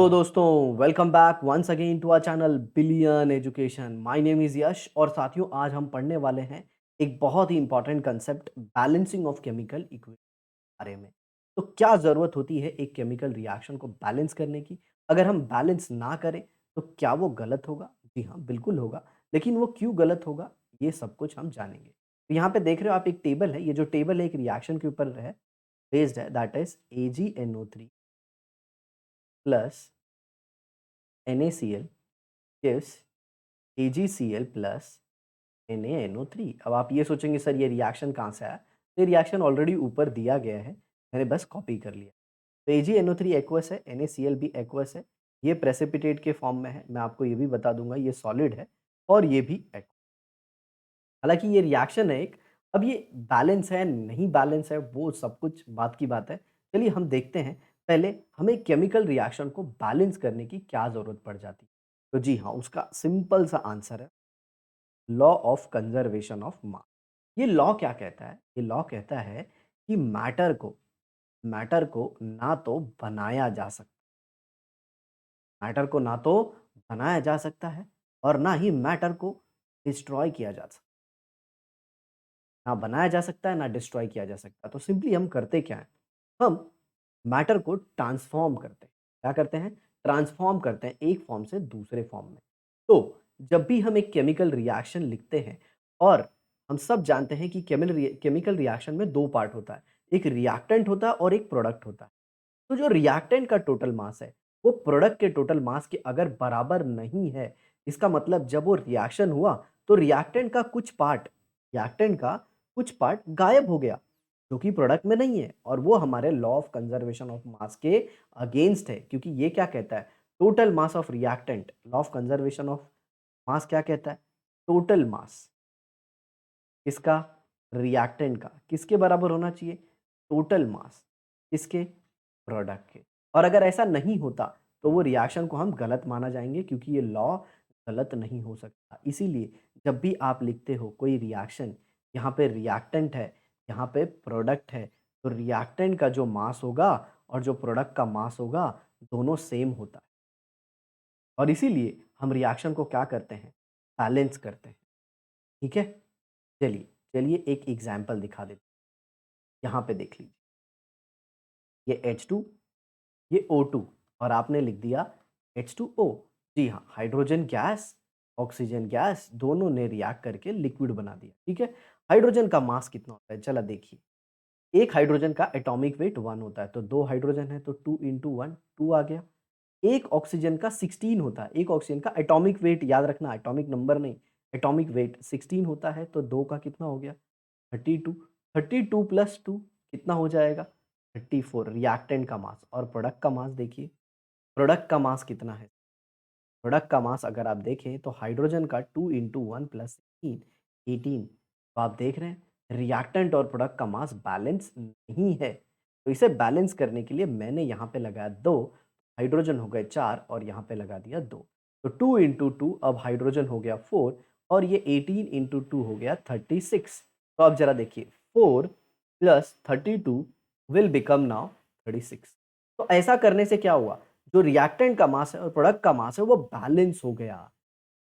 Hello दोस्तों, welcome back once again to our channel billion education. My name is Yash और साथियों आज हम पढ़ने वाले हैं एक बहुत ही important concept balancing of chemical equation के बारे में। तो क्या ज़रूरत होती है एक केमिकल रिएक्शन को बैलेंस करने की? अगर हम बैलेंस ना करें तो क्या वो गलत होगा? जी हाँ, बिल्कुल होगा। लेकिन वो क्यों गलत होगा? ये सब कुछ हम जानेंगे। तो यहाँ पे देख रहे हो आप एक टेबल है, ये जो टेबल है एक रिएक्शन के ऊपर है, बेस्ड है, that is AgNO3 plus NaCl gives AgCl plus NaNO3। अब आप ये सोचेंगे सर ये रिएक्शन कहाँ से आया? तो ये रिएक्शन ऑलरेडी ऊपर दिया गया है, मैंने बस कॉपी कर लिया। तो AgNO3 एक्वस है, NaCl भी एक्वस है, ये प्रेसिपिटेट के फॉर्म में है, मैं आपको ये भी बता दूंगा ये सॉलिड है और ये भी एक्वस। हालांकि ये रिएक्शन है एक, अब ये बैलेंस है नहीं बैलेंस है वो सब कुछ बात की बात है। चलिए हम देखते हैं, पहले हमें केमिकल रिएक्शन को बैलेंस करने की क्या ज़रूरत पड़ जाती है। तो जी हाँ, उसका सिंपल सा आंसर है law of conservation of mass. ये लॉ क्या कहता है? ये लॉ कहता है कि मैटर को ना तो बनाया जा सकता, मैटर को ना तो बनाया जा सकता है और ना ही मैटर को डिस्ट्रॉय किया जा सकता, ना बनाया जा सकता है ना डिस्ट्रॉय किया जा सकता। तो सिंपली हम करते क्या है, हम मैटर को ट्रांसफॉर्म करते हैं। क्या करते हैं? ट्रांसफॉर्म करते हैं एक फॉर्म से दूसरे फॉर्म में। तो जब भी हम एक केमिकल रिएक्शन लिखते हैं और हम सब जानते हैं कि केमिकल रिएक्शन में दो पार्ट होता है, एक रिएक्टेंट होता है और एक प्रोडक्ट होता है। तो जो रिएक्टेंट का टोटल मास है वो प्रोडक्ट के टोटल मास के अगर बराबर नहीं है, इसका मतलब जब वो रिएक्शन हुआ तो रिएक्टेंट का कुछ पार्ट गायब हो गया जो कि प्रोडक्ट में नहीं है, और वो हमारे law of conservation of mass के अगेंस्ट है। क्योंकि ये क्या कहता है? Total mass of reactant, law of conservation of mass क्या कहता है? टोटल मास किसका? रिएक्टेंट का किसके बराबर होना चाहिए? टोटल मास किसके? प्रोडक्ट के। और अगर ऐसा नहीं होता तो वो रिएक्शन को हम गलत माना जाएंगे, क्योंकि ये लॉ गलत नहीं हो सकता। इसीलिए जब भी आप लिखते हो कोई रिएक्शन, यहाँ पे रिएक्टेंट है, यहाँ पे प्रोडक्ट है, तो रिएक्टेंट का जो मास होगा और जो प्रोडक्ट का मास होगा दोनों सेम होता है। और इसीलिए हम रिएक्शन को क्या करते हैं? बैलेंस करते हैं। ठीक है, चलिए चलिए एक एग्जाम्पल दिखा देते हैं। यहाँ पे देख लीजिए, ये H2, ये O2 और आपने लिख दिया H2O। जी हाँ, हाइड्रोजन गैस, ऑक्सीजन गैस दोनों ने रिएक्ट करके लिक्विड बना दिया। ठीक है, हाइड्रोजन का मास कितना होता है? चला देखिए, एक हाइड्रोजन का एटॉमिक वेट 1 होता है, तो दो हाइड्रोजन है तो 2 इंटू वन, 2 आ गया। एक ऑक्सीजन का 16 होता है, एक ऑक्सीजन का एटॉमिक वेट याद रखना, एटॉमिक नंबर नहीं, एटॉमिक वेट 16 होता है, तो दो का कितना हो गया? 32। 32 प्लस 2 कितना हो जाएगा? 34 रिएक्टेंट का मास। और प्रोडक्ट का मास देखिए, प्रोडक्ट का मास कितना है? प्रोडक्ट का मास अगर आप देखें तो हाइड्रोजन का 2 इंटू वन प्लस 16 18। तो आप देख रहे हैं रिएक्टेंट और प्रोडक्ट का मास बैलेंस नहीं है। तो इसे बैलेंस करने के लिए मैंने यहाँ पे लगाया 2, हाइड्रोजन हो गए 4 और यहाँ पे लगा दिया 2। तो 2 इंटू टू, अब हाइड्रोजन हो गया 4 और ये 18 इंटू टू हो गया 36। तो अब जरा देखिए, 4 प्लस 32 विल बिकम नाउ 36। तो ऐसा करने से क्या हुआ? जो रिएक्टेंट का मास है और प्रोडक्ट का मास है वो बैलेंस हो गया।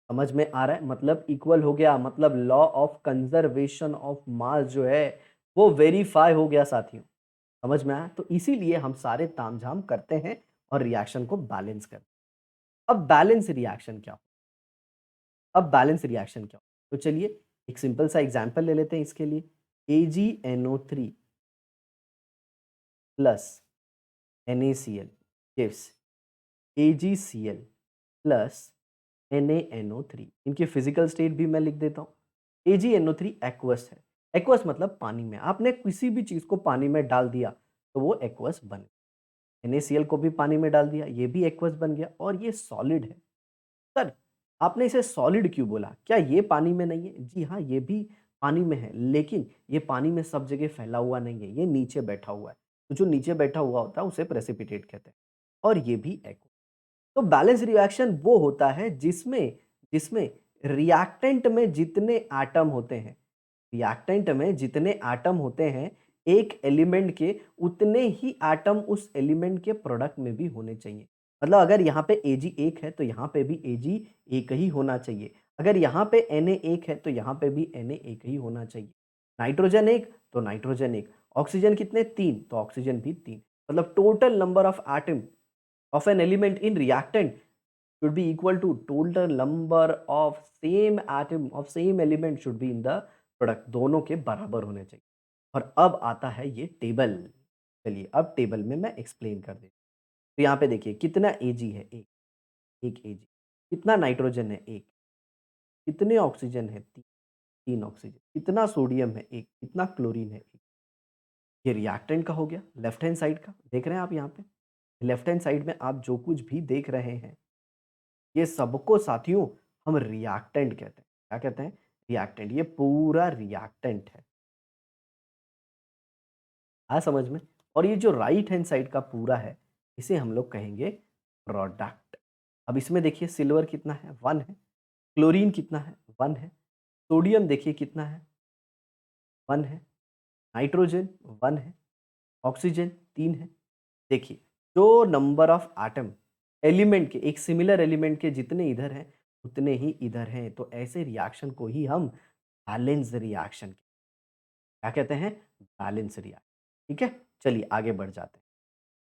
समझ में आ रहा है? मतलब इक्वल हो गया, मतलब law of conservation of mass जो है वो वेरीफाई हो गया साथियों। समझ में आया? तो इसीलिए हम सारे तामझाम करते हैं और रिएक्शन को बैलेंस करते हैं। अब बैलेंस रिएक्शन क्या हो? अब बैलेंस रिएक्शन क्या हो? तो चलिए एक सिंपल सा एग्जांपल ले लेते हैं इसके लिए। AgNO3 plus NaCl gives AgCl plus NaNO3। इनकी फिजिकल स्टेट भी मैं लिख देता हूँ। AgNO3 एक्वस है। एक्वस मतलब पानी में, आपने किसी भी चीज को पानी में डाल दिया तो वो एक्वस बन गया। NaCl को भी पानी में डाल दिया, ये भी एक्वस बन गया और ये सॉलिड है। सर आपने इसे सॉलिड क्यों बोला? क्या ये पानी में नहीं है? जी हाँ, ये भी पानी में है, लेकिन ये पानी में सब जगह फैला हुआ नहीं है, ये नीचे बैठा हुआ है। तो जो नीचे बैठा हुआ होता है उसे प्रेसिपिटेट कहते हैं, और ये भी एक्वस। तो बैलेंस रिएक्शन वो होता है जिसमें जिसमें रिएक्टेंट में जितने एटम होते हैं, रिएक्टेंट में जितने एटम होते हैं एक एलिमेंट के, उतने ही एटम उस एलिमेंट के प्रोडक्ट में भी होने चाहिए। मतलब अगर यहाँ पे Ag 1 है तो यहाँ पे भी Ag 1 ही होना चाहिए। अगर यहाँ पे Na 1 है तो यहाँ पे भी Na 1 ही होना चाहिए। नाइट्रोजन 1 तो नाइट्रोजन 1, ऑक्सीजन कितने 3 तो ऑक्सीजन भी 3। मतलब total number of atom of an element in reactant should be equal to total number of same atom of same element should be in the product, दोनों के बराबर होने चाहिए। और अब आता है ये टेबल। चलिए अब टेबल में मैं एक्सप्लेन कर देता हूँ। तो यहाँ पे देखिए कितना Ag है, एक Ag। कितना नाइट्रोजन है, एक। कितने ऑक्सीजन है, तीन ऑक्सीजन। कितना सोडियम है, एक। कितना क्लोरीन है, एक। ये रिएक्टेंट का हो गया लेफ्ट हैंड साइड का। देख रहे हैं आप यहाँ पे लेफ्ट हैंड साइड में आप जो कुछ भी देख रहे हैं, ये सबको साथियों हम रिएक्टेंट कहते हैं। क्या कहते हैं? रिएक्टेंट। ये पूरा रिएक्टेंट है। आया समझ में? और ये जो राइट हैंड साइड का पूरा है, इसे हम लोग कहेंगे प्रोडक्ट। अब इसमें देखिए सिल्वर कितना है? 1 है। क्लोरीन कितना है? 1 है। सोडियम देखिए कितना है? 1 है। नाइट्रोजन 1 है। ऑक्सीजन 3 है। देखिए, जो नंबर ऑफ एटम एलिमेंट के, एक सिमिलर एलिमेंट के जितने इधर हैं, उतने ही इधर हैं। तो ऐसे रिएक्शन को ही हम बैलेंस रिएक्शन क्या कहते हैं? Balance reaction. ठीक है? चलिए आगे बढ़ जाते हैं।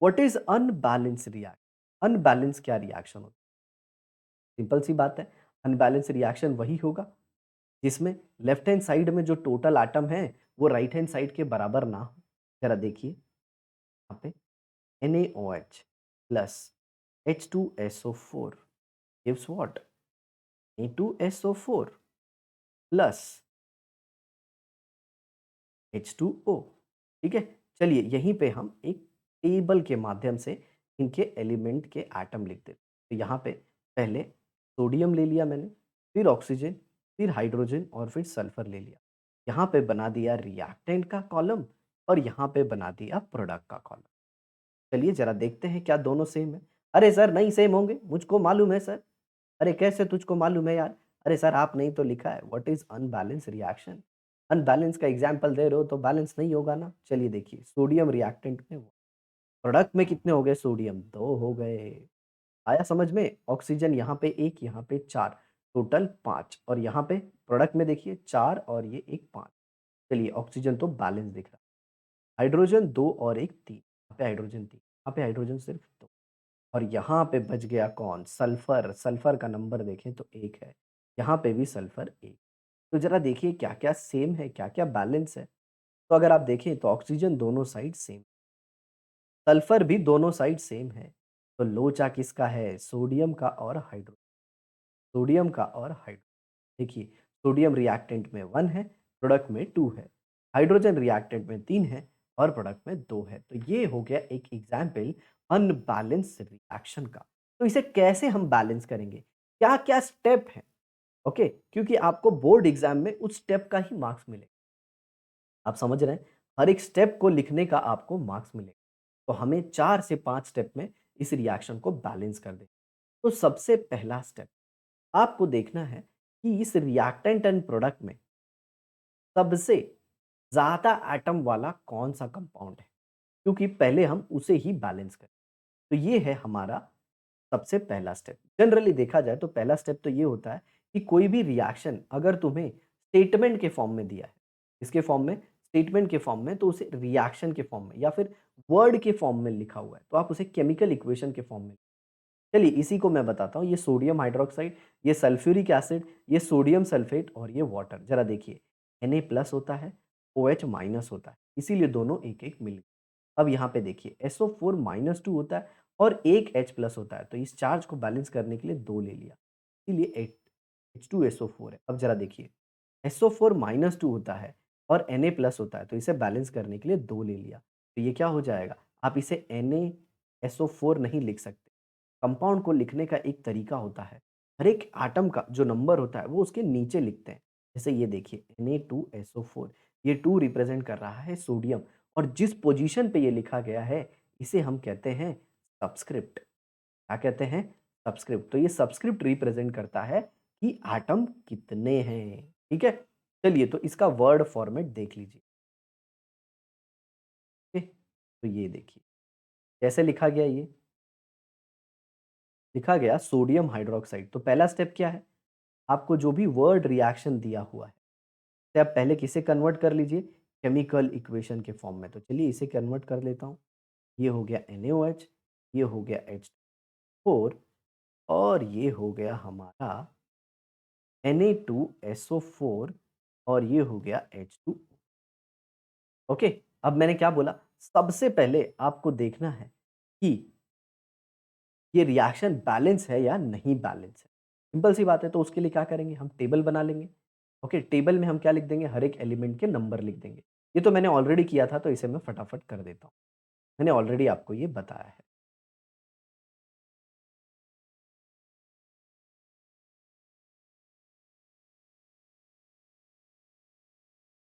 What is unbalance reaction? Unbalance क्या रिएक्शन होता है? सिंपल सी बात है, अनबैलेंस रिएक्शन वही होगा जिसमें लेफ्ट हैंड साइड में जो टोटल एटम है, वो राइट हैंड साइड के बराबर ना हो। ज़रा देखिए यहाँ पे NaOH plus H2SO4 gives what? Na2SO4 plus H2O। ठीक है? चलिए यहीं पे हम एक टेबल के माध्यम से इनके एलिमेंट के एटम लिख देते हैं। तो यहाँ पे पहले सोडियम ले लिया मैंने, फिर ऑक्सीजन, फिर हाइड्रोजन और फिर सल्फर ले लिया। यहाँ पे बना दिया रिएक्टेंट का कॉलम और यहाँ पे बना दिया प्रोडक्ट का कॉलम। चलिए ज़रा देखते हैं क्या दोनों सेम है? अरे सर नहीं सेम होंगे, मुझको मालूम है सर। अरे कैसे तुझको मालूम है यार? अरे सर आपने ही तो लिखा है what is unbalance reaction. Unbalance का एग्ज़ाम्पल दे रहे हो तो बैलेंस नहीं होगा ना? चलिए देखिए सोडियम रिएक्टेंट में प्रोडक्ट में कितने हो गए सोडियम? 2 हो गए। आया समझ में? ऑक्सीजन यहाँ पे 1 यहाँ पे 4 टोटल 5 और यहाँ पे प्रोडक्ट में देखिए 4 और ये 1 5। चलिए ऑक्सीजन तो बैलेंस दिख रहा है। हाइड्रोजन 2 और 1 3, यहाँ पे हाइड्रोजन 3, यहाँ पे हाइड्रोजन सिर्फ 2 और यहाँ पे बच गया कौन? सल्फर। सल्फर का नंबर देखें तो 1 है। यहाँ पे भी सल्फर 1। तो ज़रा देखिए क्या-क्या सेम है, क्या-क्या बैलेंस है। तो अगर आप देखें तो ऑक्सीजन दोनों साइड सेम, सल्फर भी दोनों साइड सेम है। तो लोचा किसका है? सोडियम का और सोडियम का और देखिए सोडियम रिएक्टेंट में 1 है, प्रोडक्ट में 2 है। हाइड्रोजन रिएक्टेंट में 3 है और प्रोडक्ट में 2 है। तो ये हो गया एक एग्जाम्पल अनबैलेंस रिएक्शन का। तो इसे कैसे हम बैलेंस करेंगे? क्या-क्या स्टेप है? ओके, क्योंकि आपको बोर्ड एग्जाम में उस स्टेप का ही मार्क्स मिलेगा। आप समझ रहे हैं? हर एक स्टेप को लिखने का आपको मार्क्स मिलेगा। तो हमें 4 से 5 स्टेप में इस रिएक्शन को बैलेंस कर दें। तो सबसे पहला स्टेप आपको देखना है कि इस रिएक्टेंट एंड प्रोडक्ट में सबसे ज़्यादा एटम वाला कौन-सा कंपाउंड है? क्योंकि पहले हम उसे ही बैलेंस करें। तो ये है हमारा सबसे पहला स्टेप। जनरली देखा जाए तो पहला स्टेप तो ये होता है कि कोई भी रिएक्शन अगर तुम्हें स्टेटमेंट के फॉर्म में दिया है, इसके फॉर्म में, स्टेटमेंट के फॉर्म में, तो उसे रिएक्शन के फॉर्म में या फिर वर्ड के फॉर्म में लिखा हुआ है, तो आप उसे केमिकल इक्वेशन के फॉर्म में। चलिए इसी को मैं बताता हूँ। ये सोडियम हाइड्रॉक्साइड, ये सल्फ्यूरिक एसिड, ये सोडियम सल्फेट और ये वाटर। ज़रा देखिए Na+ होता है, OH- होता है, इसीलिए दोनों एक-एक मिल गए। अब यहाँ पे देखिए SO4- होता है और एक H+ होता है, तो इस चार्ज को बैलेंस करने के लिए 2 ले लिया, इसीलिए एट H2SO4 है। अब ज़रा देखिए SO4- होता है और Na+ होता है, तो इसे बैलेंस करने के लिए 2 ले लिया, तो ये क्या हो जाएगा? आप इसे NaSO4 नहीं लिख सकते। कंपाउंड को लिखने का एक तरीका होता है। हर एक एटम का जो नंबर होता है वो उसके नीचे लिखते हैं। जैसे ये देखिए Na2SO4, ये 2 रिप्रेजेंट कर रहा है सोडियम और जिस पोजीशन पे ये लिखा गया है इसे हम कहते हैं सबस्क्रिप्ट। क्या कहते हैं? सबस्क्रिप्ट। तो ये सबस्क्रिप्ट रिप्रेजेंट करता है कि एटम कितने हैं। ठीक है? चलिए तो इसका वर्ड फॉर्मेट देख लीजिए। ओके? तो ये देखिए कैसे लिखा गया ये? लिखा गया सोडियम हाइड्रोक्साइड। तो पहला स्टेप क्या है? आपको जो भी वर्ड रिएक्शन दिया हुआ है, तो आप पहले किसे कन्वर्ट कर लीजिए? केमिकल इक्वेशन के फॉर्म में। तो चलिए इसे कन्वर्ट कर लेता हूँ। ये हो गया NaOH, ये हो गया H4 और ये हो गया हमारा Na2SO4 और ये हो गया H2O। ओके, अब मैंने क्या बोला? सबसे पहले आपको देखना है कि ये रिएक्शन बैलेंस है या नहीं बैलेंस है। सिंपल सी बात है, तो उसके लिए क्या करेंगे? हम टेबल बना लेंगे। ओके, टेबल में हम क्या लिख देंगे? हर एक एलिमेंट के नंबर लिख देंगे। ये तो मैंने ऑलरेडी किया था, तो इसे मैं फटाफट कर देता हूँ। मैंने ऑलरेडी आपको ये बताया है।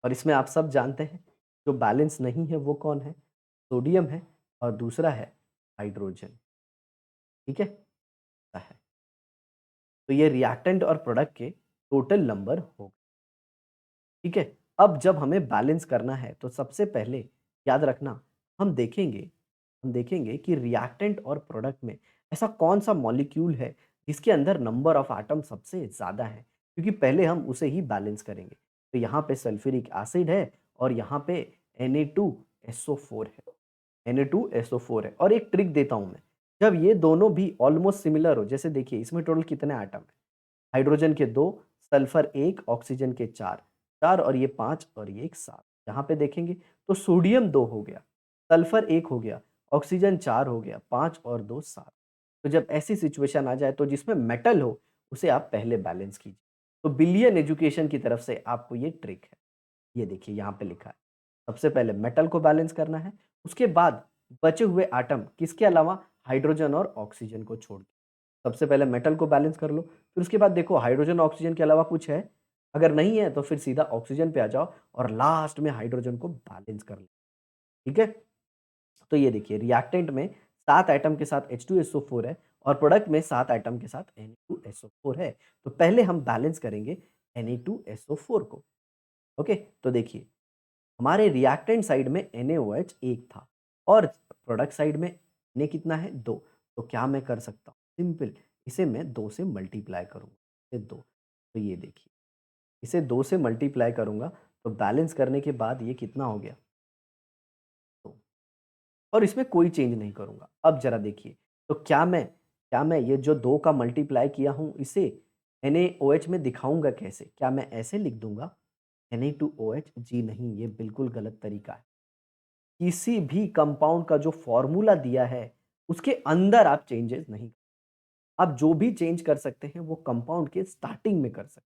और इसमें आप सब जानते हैं, जो बैलेंस नहीं है वो कौन है? सोडियम है और दूसरा है हाइड्रोजन। ठीक है? है। तो ये रिएक्टेंट और प्रोडक्ट के टोटल नंबर हो। ठीक है? अब जब हमें बैलेंस करना है, तो सबसे पहले याद रखना, हम देखेंगे कि रिएक्टेंट और प्रोडक्ट में ऐसा कौन-सा मॉलिक्यूल है जिसके अंदर नंबर ऑफ एटम सबसे ज़्यादा है, क्योंकि पहले हम उसे ही बैलेंस करेंगे। तो यहाँ पे सल्फ्यूरिक एसिड है और यहाँ पे Na2SO4 है। Na2SO4 है और एक ट्रिक देता हूँ मैं, जब ये दोनों भी ऑलमोस्ट सिमिलर हो, जैसे देखिए इसमें टोटल कितने एटम हैं? हाइड्रोजन के 2, सल्फर 1, ऑक्सीजन के 4, 4 और ये 5 और ये एक 7। यहाँ पे देखेंगे तो सोडियम 2 हो गया, सल्फर 1 हो गया, ऑक्सीजन 4 हो गया, 5 और 2 7। तो जब ऐसी सिचुएशन आ जाए, तो जिसमें मेटल हो उसे आप पहले बैलेंस कीजिए। तो बिलियन एजुकेशन की तरफ से आपको ये ट्रिक है। ये देखिए यहाँ पे लिखा है। सबसे पहले मेटल को बैलेंस करना है, उसके बाद बचे हुए एटम किसके अलावा? हाइड्रोजन और ऑक्सीजन को छोड़ के। सबसे पहले मेटल को बैलेंस कर लो, फिर उसके बाद देखो हाइड्रोजन ऑक्सीजन के अलावा कुछ है? अगर नहीं है तो फिर सीधा ऑक्सीजन पे आ जाओ और लास्ट में हाइड्रोजन को बैलेंस कर लो। ठीक है? तो ये देखिए रिएक्टेंट में 7 एटम के साथ H2SO4 है और प्रोडक्ट में 7 एटम के साथ Na2SO4 है। तो पहले हम बैलेंस करेंगे Na2SO4 को। ओके? तो देखिए हमारे रिएक्टेंट साइड में NaOH 1 था और प्रोडक्ट साइड में Na कितना है? 2। तो क्या मैं कर सकता हूँ? सिंपल, इसे मैं 2 से मल्टीप्लाई करूँगा। ये 2, तो ये देखिए, इसे 2 से मल्टीप्लाई करूँगा तो बैलेंस करने के बाद ये कितना हो गया? 2। और इसमें कोई चेंज नहीं करूँगा। अब ज़रा देखिए, तो क्या मैं ये जो 2 का मल्टीप्लाई किया हूँ इसे NaOH में दिखाऊँगा कैसे? क्या मैं ऐसे लिख दूँगा Na2OH? जी नहीं, ये बिल्कुल गलत तरीका है। किसी भी कंपाउंड का जो फ़ॉर्मूला दिया है, उसके अंदर आप चेंजेज़ नहीं, आप जो भी चेंज कर सकते हैं वो कंपाउंड के स्टार्टिंग में कर सकते हैं।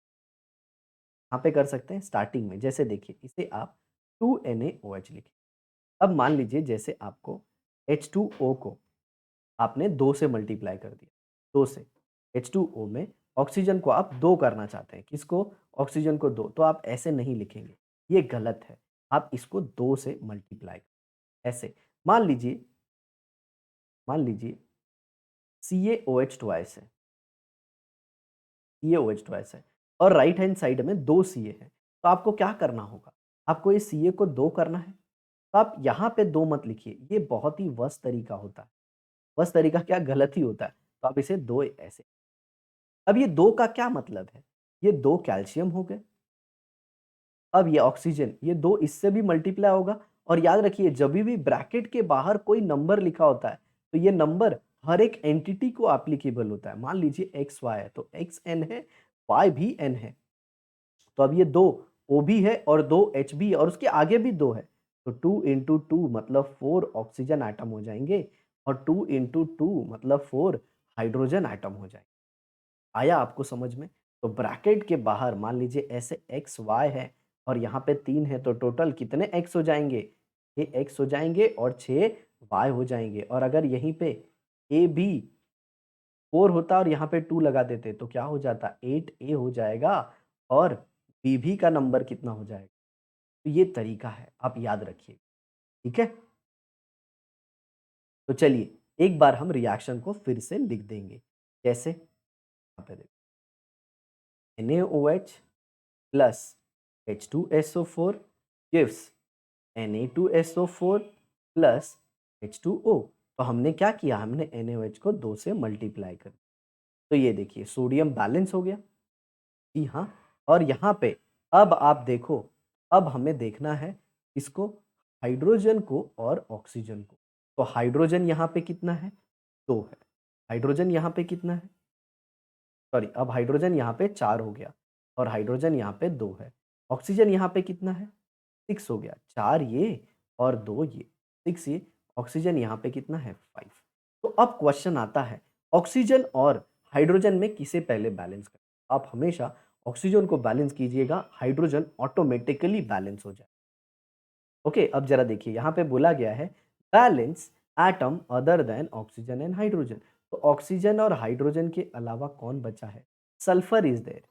कहाँ पे कर सकते हैं? स्टार्टिंग में। जैसे देखिए इसे आप 2NaOH लिखें। अब मान लीजिए जैसे आपको H2O को आपने 2 से मल्टीप्लाई कर दिया, 2 से। H2O में ऑक्सीजन को आप 2 करना चाहते हैं, किसको? ऑक्सीजन को 2, तो आप ऐसे नहीं लिखेंगे, ये गलत है। आप इसको 2 से मल्टीप्लाई ऐसे। मान लीजिए मान लीजिए CaOH ट्वाइस है, CaOH ट्वाइस है और राइट हैंड साइड में 2 Ca है। तो आपको क्या करना होगा? आपको ये Ca को 2 करना है, तो आप यहाँ पे 2 मत लिखिए, ये बहुत ही वर्स्ट तरीका होता है। वर्स्ट तरीका क्या? गलत ही होता है। तो आप इसे 2 ऐसे। अब ये 2 का क्या मतलब है? ये 2 कैल्शियम हो गए। अब ये ऑक्सीजन, ये 2 इससे भी मल्टीप्लाई होगा और याद रखिए जभी भी ब्रैकेट के बाहर कोई नंबर लिखा होता है, तो ये नंबर हर एक एंटिटी को एप्लीकेबल होता है। मान लीजिए XY है, तो X N है, Y भी N है। तो अब ये 2 O भी है और 2 H भी है और उसके आगे भी 2 है। तो 2 इंटू 2 मतलब 4 ऑक्सीजन एटम हो जाएँगे और 2 इंटू 2 मतलब 4 हाइड्रोजन एटम हो जाएँगे। आया आपको समझ में? तो ब्रैकेट के बाहर मान लीजिए ऐसे एक्स वाई है और यहाँ पे 3 है, तो टोटल कितने एक्स हो जाएँगे? 6 एक्स हो जाएँगे और 6 वाई हो जाएँगे और अगर यहीं पे ए बी 4 होता और यहाँ पे 2 लगा देते तो क्या हो जाता? 8 ए हो जाएगा और बी भी का नंबर कितना हो जाएगा? तो ये तरीका है, आप याद रखिए, ठीक है? तो चलिए एक बार हम रिएक्शन को फिर से लिख देंगे। कैसे? यहाँ पे देखिए NaOH plus H2SO4 gives Na2SO4 plus H2O. तो हमने क्या किया, हमने NaOH को 2 से मल्टीप्लाई कर दिया। तो ये देखिए सोडियम बैलेंस हो गया। जी हाँ, और यहाँ पे अब आप देखो, अब हमें देखना है इसको, हाइड्रोजन को और ऑक्सीजन को। तो हाइड्रोजन यहाँ पे कितना है? 2 है। हाइड्रोजन यहाँ पे कितना है? सॉरी, अब हाइड्रोजन यहाँ पे 4 हो गया और हाइड्रोजन यहाँ पे 2 है। ऑक्सीजन यहाँ पे कितना है? 6 हो गया। 4 ये और 2 ये, 6 ये। ऑक्सीजन यहाँ पे कितना है? 5। तो अब क्वेश्चन आता है, ऑक्सीजन और हाइड्रोजन में किसे पहले बैलेंस करें? आप हमेशा ऑक्सीजन को बैलेंस कीजिएगा, हाइड्रोजन ऑटोमेटिकली बैलेंस हो जाए। ओके, अब जरा देखिए यहाँ पे बोला गया है balance atom other than oxygen and hydrogen. तो ऑक्सीजन और हाइड्रोजन के अलावा कौन बचा है? सल्फर इज देयर,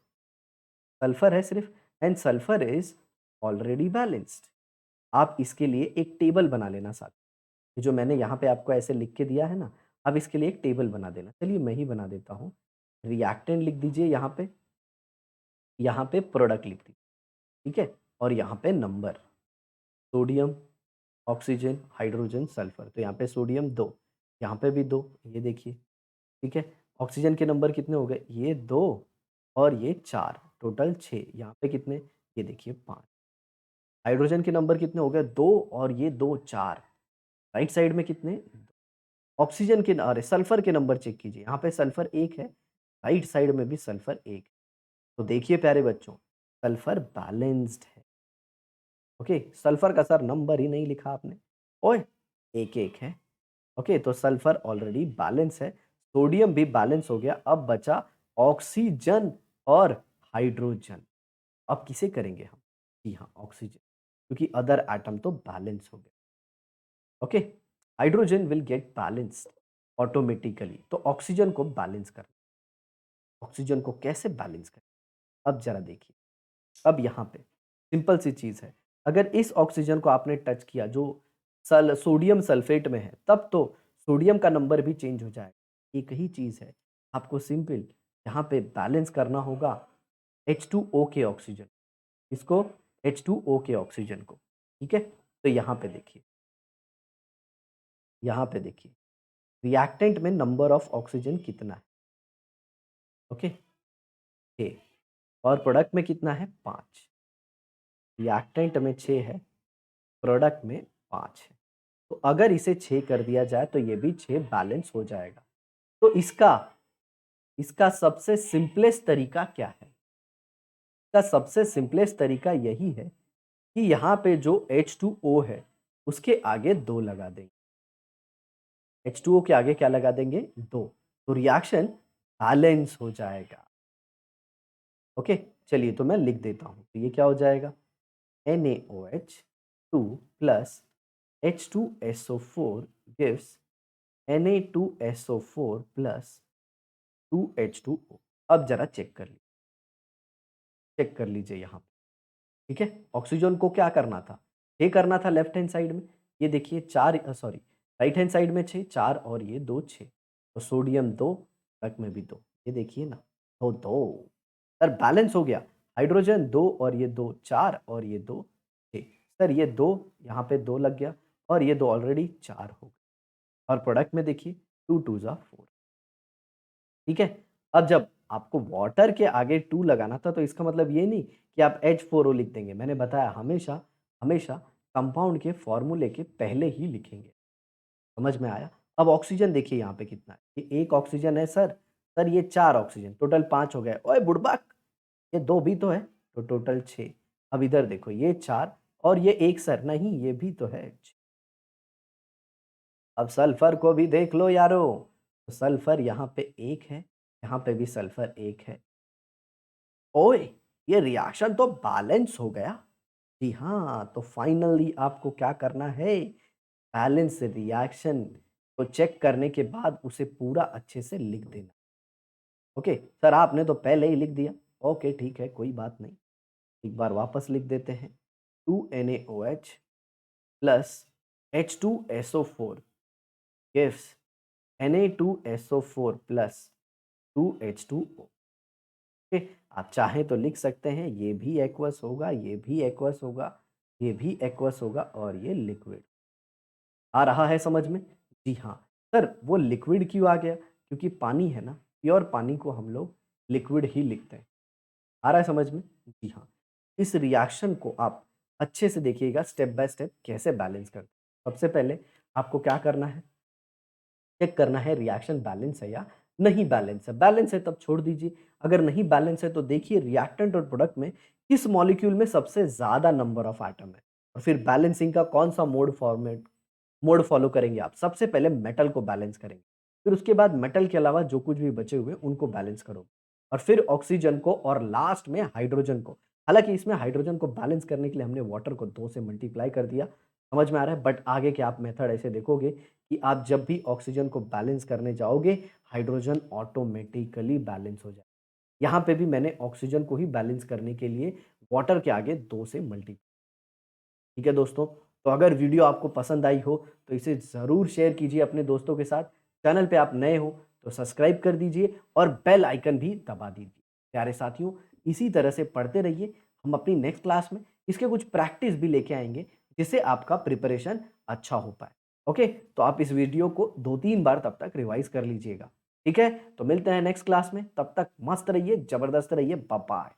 सल्फर है सिर्फ, and sulphur is already balanced. आप इसके लिए एक टेबल बना लेना साथ। ये जो मैंने यहाँ पे आपको ऐसे लिख के दिया है ना, अब इसके लिए एक टेबल बना देना। चलिए मैं ही बना देता हूँ। रिएक्टेंट लिख दीजिए यहाँ पे प्रोडक्ट लिख दीजिए, ठीक है? और यहाँ पे number, sodium, oxygen, hydrogen, sulphur. तो यहाँ पे सोडियम 2, यहाँ पे भी 2, ये देखिए, ठीक है? ऑक्सीजन के नंबर कितने हो गए? ये 2 और ये 4, टोटल 6। यहाँ पे कितने? ये देखिए 5। हाइड्रोजन के नंबर कितने हो गए? 2 और ये 2, 4। राइट साइड में कितने? ऑक्सीजन के, अरे सल्फर के नंबर चेक कीजिए, यहाँ पे सल्फर 1 है, राइट साइड में भी सल्फर 1। तो देखिए प्यारे बच्चों, सल्फर बैलेंस्ड है। ओके, सल्फर का सर नंबर ही नहीं लिखा आपने। ओए, 1-1 है। ओके, तो सल्फर ऑलरेडी बैलेंस है, सोडियम भी बैलेंस हो गया। अब बचा ऑक्सीजन और हाइड्रोजन। अब किसे करेंगे हम? जी हाँ, ऑक्सीजन, क्योंकि अदर एटम तो बैलेंस हो गए। Okay, hydrogen will get balanced automatically. तो ऑक्सीजन को बैलेंस करना, ऑक्सीजन को कैसे बैलेंस करें? अब जरा देखिए, अब यहाँ पे सिंपल सी चीज़ है, अगर इस ऑक्सीजन को आपने टच किया जो सल सोडियम सल्फेट में है, तब तो सोडियम का नंबर भी चेंज हो जाएगा। एक ही चीज़ है, आपको सिंपल यहाँ पे बैलेंस करना होगा H2O के ऑक्सीजन, इसको H2O के ऑक्सीजन को, ठीक है? तो यहाँ पे देखिए रिएक्टेंट में नंबर ऑफ ऑक्सीजन कितना है? ओके, 6, और प्रोडक्ट में कितना है? 5। रिएक्टेंट में 6 है, प्रोडक्ट में 5 है। तो अगर इसे 6 कर दिया जाए तो ये भी 6 बैलेंस हो जाएगा। तो इसका इसका सबसे सिंपलेस्ट तरीका क्या है? इसका सबसे सिंपलेस्ट तरीका यही है कि यहाँ पे जो H2O है उसके आगे 2 लगा देंगे। H2O के आगे क्या लगा देंगे? 2। तो रिएक्शन बैलेंस हो जाएगा। ओके, चलिए तो मैं लिख देता हूँ। तो ये क्या हो जाएगा? NaOH2 plus H2SO4 gives Na2SO4 plus 2H2O। अब जरा चेक कर लीजिए यहाँ पे, ठीक है? ऑक्सीजन को क्या करना था? 6 करना था लेफ्ट हैंड साइड में। ये देखिए 4, सॉरी, राइट हैंड साइड में 6, 4 और ये 2, 6। तो सोडियम 2, रक में भी 2। ये देखिए ना, 2 2, सर बैलेंस हो गया। हाइड्रोजन 2 और ये 2, 4 और ये 2, 6। सर ये 2 यहाँ पे 2 लग गया और ये 2 ऑलरेडी 4 हो गए। और प्रोडक्ट में देखिए 2 2 ज़ा 4, ठीक है? अब जब आपको वाटर के आगे 2 लगाना था तो इसका मतलब ये नहीं कि आप H4O लिख देंगे। मैंने बताया हमेशा हमेशा कंपाउंड के फॉर्मूले के पहले ही लिखेंगे। समझ में आया? अब ऑक्सीजन देखिए यहाँ पे कितना है? ये 1 ऑक्सीजन है सर। सर ये 4 ऑक्सीजन, टोटल 5 हो गए। ओए बुड़बक! ये 2 भी तो है, तो टोटल 6। अब इधर देखो ये 4 और ये 1 सर, नहीं ये भी तो है। अब सल्फर को भी देख लो यारो। तो सल्फर यहाँ पे 1 है, यहाँ पे भी सल्फर 1 है। ओए! ये रिएक्शन तो बैलेंस हो गया। जी हाँ, तो फाइनली आपको क्या करना है? बैलेंस रिएक्शन को चेक करने के बाद उसे पूरा अच्छे से लिख देना। ओके, सर आपने तो पहले ही लिख दिया। ओके, ठीक है, कोई बात नहीं। एक बार वापस लिख देते हैं। 2NaOH plus H2SO4 gives Na2SO4 plus 2H2O। Okay, आप चाहें तो लिख सकते हैं ये भी एक्वस होगा, ये भी एक्वस होगा, ये भी एक्वस होगा और ये लिक्विड। आ रहा है समझ में? जी हाँ, सर वो लिक्विड क्यों आ गया? क्योंकि पानी है ना, प्योर पानी को हम लोग लिक्विड ही लिखते हैं। आ रहा है समझ में? जी हाँ। इस रिएक्शन को आप अच्छे से देखिएगा स्टेप बाय स्टेप कैसे बैलेंस करते हैं। सबसे पहले आपको क्या करना है? चेक करना है रिएक्शन बैलेंस है या नहीं बैलेंस है। बैलेंस है तब छोड़ दीजिए, अगर नहीं बैलेंस है तो देखिए रिएक्टेंट और प्रोडक्ट में किस मॉलिक्यूल में सबसे ज़्यादा नंबर ऑफ एटम है और फिर बैलेंसिंग का कौन-सा मोड फॉलो करेंगे आप। सबसे पहले मेटल को बैलेंस करेंगे, फिर उसके बाद मेटल के अलावा जो कुछ भी बचे हुए हैं उनको बैलेंस करोगे और फिर ऑक्सीजन को और लास्ट में हाइड्रोजन को। हालाँकि इसमें हाइड्रोजन को बैलेंस करने के लिए हमने वाटर को 2 से मल्टीप्लाई कर दिया, समझ में आ रहा है? बट आगे के आप मेथड ऐसे देखोगे कि आप जब भी ऑक्सीजन को बैलेंस करने जाओगे, हाइड्रोजन ऑटोमेटिकली बैलेंस हो जाए। यहाँ पे भी मैंने ऑक्सीजन को ही बैलेंस करने के लिए वाटर के आगे 2 से मल्टी। ठीक है दोस्तों, तो अगर वीडियो आपको पसंद आई हो, तो इसे ज़रूर शेयर कीजिए अपने दोस्तों के साथ। चैनल पे आप नए हो, तो सब्सक्राइब कर दीजिए और बेल आइकन भी दबा दीजिए। प्यारे साथियों, इसी तरह से पढ़ते रहिए। हम अपनी नेक्स्ट क्लास में इसके कुछ प्रैक्टिस भी लेके आएँगे, जिससे आपका प्रिपरेशन अच्छा हो पाए। ओके, तो आप इस वीडियो को 2-3 बार तब तक रिवाइज़ कर लीजिएगा। ठीक है? तो मिलते हैं नेक्स्ट क्लास में, तब तक मस्त रहिए, ज़बरदस्त रहिए, बाय बाय।